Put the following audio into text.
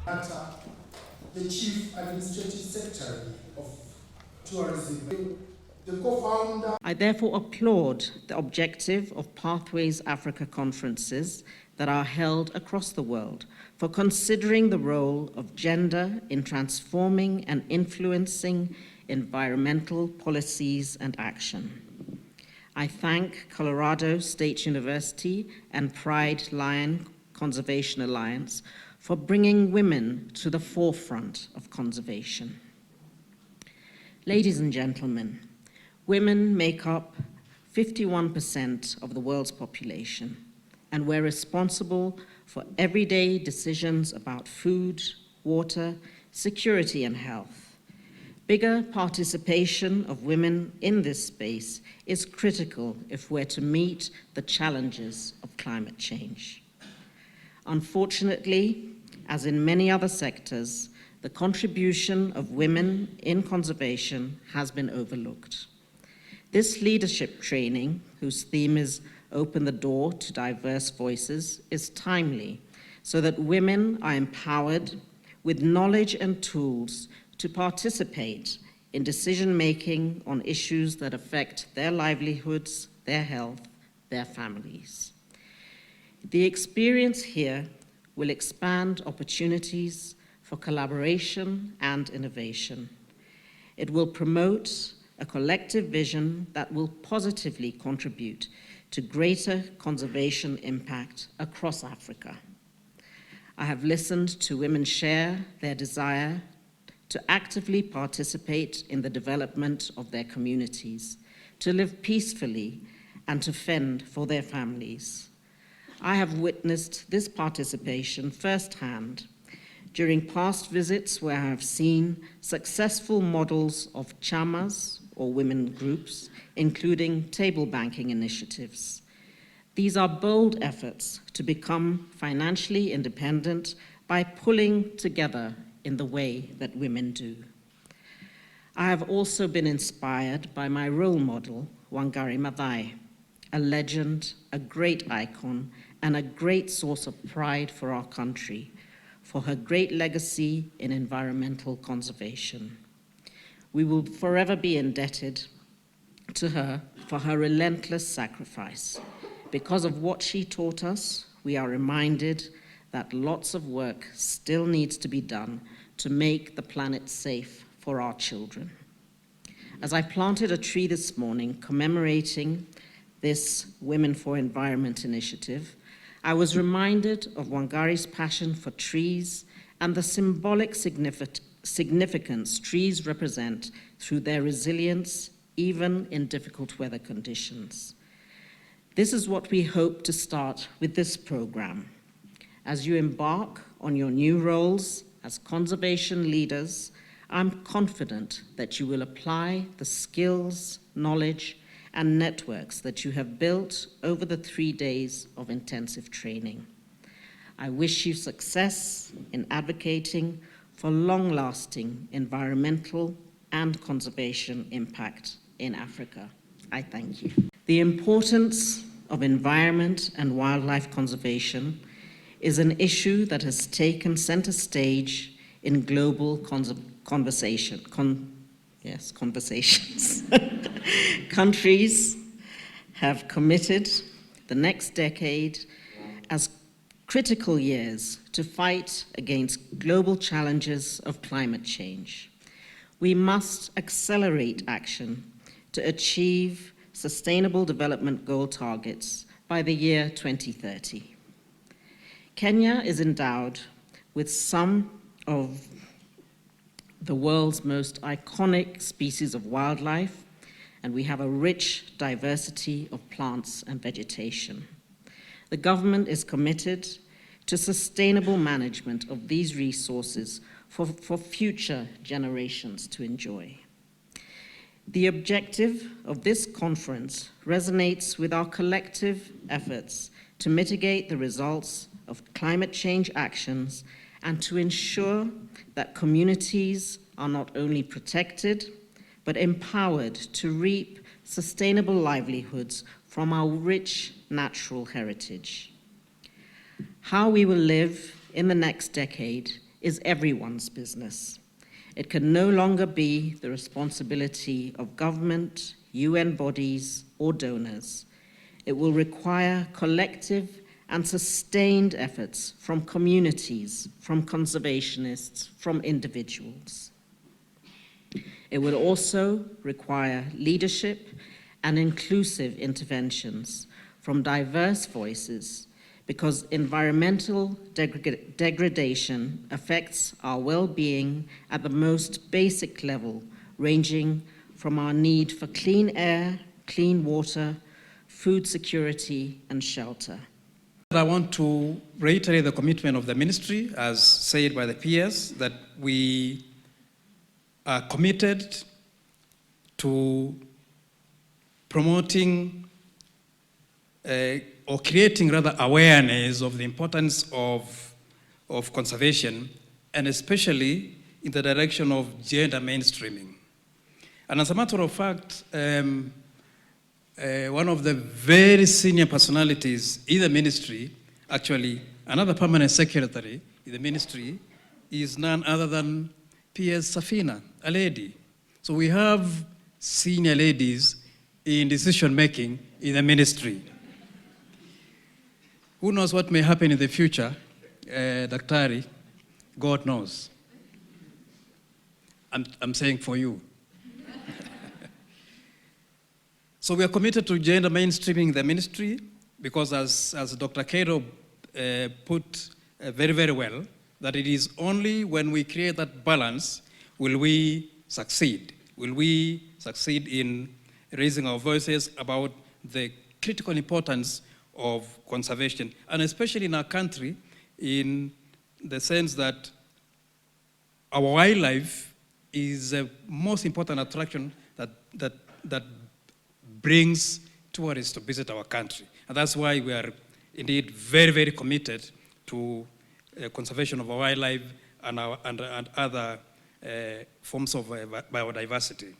The Chief Administrative Secretary of Tourism, the co-founder. I therefore applaud the objective of Pathways Africa conferences that are held across the world for considering the role of gender in transforming and influencing environmental policies and action. I thank Colorado State University and Pride Lion Conservation Alliance for bringing women to the forefront of conservation. Ladies and gentlemen, women make up 51% of the world's population, and we're responsible for everyday decisions about food, water, security, and health. Bigger participation of women in this space is critical if we're to meet the challenges of climate change. Unfortunately, as in many other sectors, the contribution of women in conservation has been overlooked. This leadership training, whose theme is Open the Door to Diverse Voices, is timely so that women are empowered with knowledge and tools to participate in decision-making on issues that affect their livelihoods, their health, their families. The experience here will expand opportunities for collaboration and innovation. It will promote a collective vision that will positively contribute to greater conservation impact across Africa. I have listened to women share their desire to actively participate in the development of their communities, to live peacefully, and to fend for their families. I have witnessed this participation firsthand during past visits where I have seen successful models of chamas, or women groups, including table banking initiatives. These are bold efforts to become financially independent by pulling together in the way that women do. I have also been inspired by my role model, Wangari Maathai, a legend, a great icon, and a great source of pride for our country, for her great legacy in environmental conservation. We will forever be indebted to her for her relentless sacrifice. Because of what she taught us, we are reminded that lots of work still needs to be done to make the planet safe for our children. As I planted a tree this morning commemorating this Women for Environment initiative, I was reminded of Wangari's passion for trees and the symbolic significance trees represent through their resilience, even in difficult weather conditions. This is what we hope to start with this program. As you embark on your new roles as conservation leaders, I'm confident that you will apply the skills, knowledge, and networks that you have built over the 3 days of intensive training. I wish you success in advocating for long-lasting environmental and conservation impact in Africa. I thank you. The importance of environment and wildlife conservation is an issue that has taken center stage in global conversations. Countries have committed the next decade as critical years to fight against global challenges of climate change. We must accelerate action to achieve Sustainable Development Goal targets by the year 2030. Kenya is endowed with some of the world's most iconic species of wildlife, and we have a rich diversity of plants and vegetation. The government is committed to sustainable management of these resources for future generations to enjoy. The objective of this conference resonates with our collective efforts to mitigate the results of climate change actions and to ensure that communities are not only protected, but empowered to reap sustainable livelihoods from our rich natural heritage. How we will live in the next decade is everyone's business. It can no longer be the responsibility of government, UN bodies, or donors. It will require collective and sustained efforts from communities, from conservationists, from individuals. It will also require leadership and inclusive interventions from diverse voices, because environmental degradation affects our well-being at the most basic level, ranging from our need for clean air, clean water, food security, and shelter. I want to reiterate the commitment of the ministry, as said by the PS, that we are committed to promoting or creating rather awareness of the importance of conservation, and especially in the direction of gender mainstreaming. And as a matter of fact, one of the very senior personalities in the ministry, actually another permanent secretary in the ministry, is none other than PS Safina, a lady. So we have senior ladies in decision-making in the ministry. Who knows what may happen in the future? Daktari, God knows. I'm saying for you. So we are committed to gender mainstreaming the ministry, because as Dr. Cato put very, very well, that it is only when we create that balance will we succeed. Will we succeed in raising our voices about the critical importance of conservation, and especially in our country, in the sense that our wildlife is the most important attraction that brings tourists to visit our country. And that's why we are indeed very, very committed to conservation of our wildlife and other forms of biodiversity.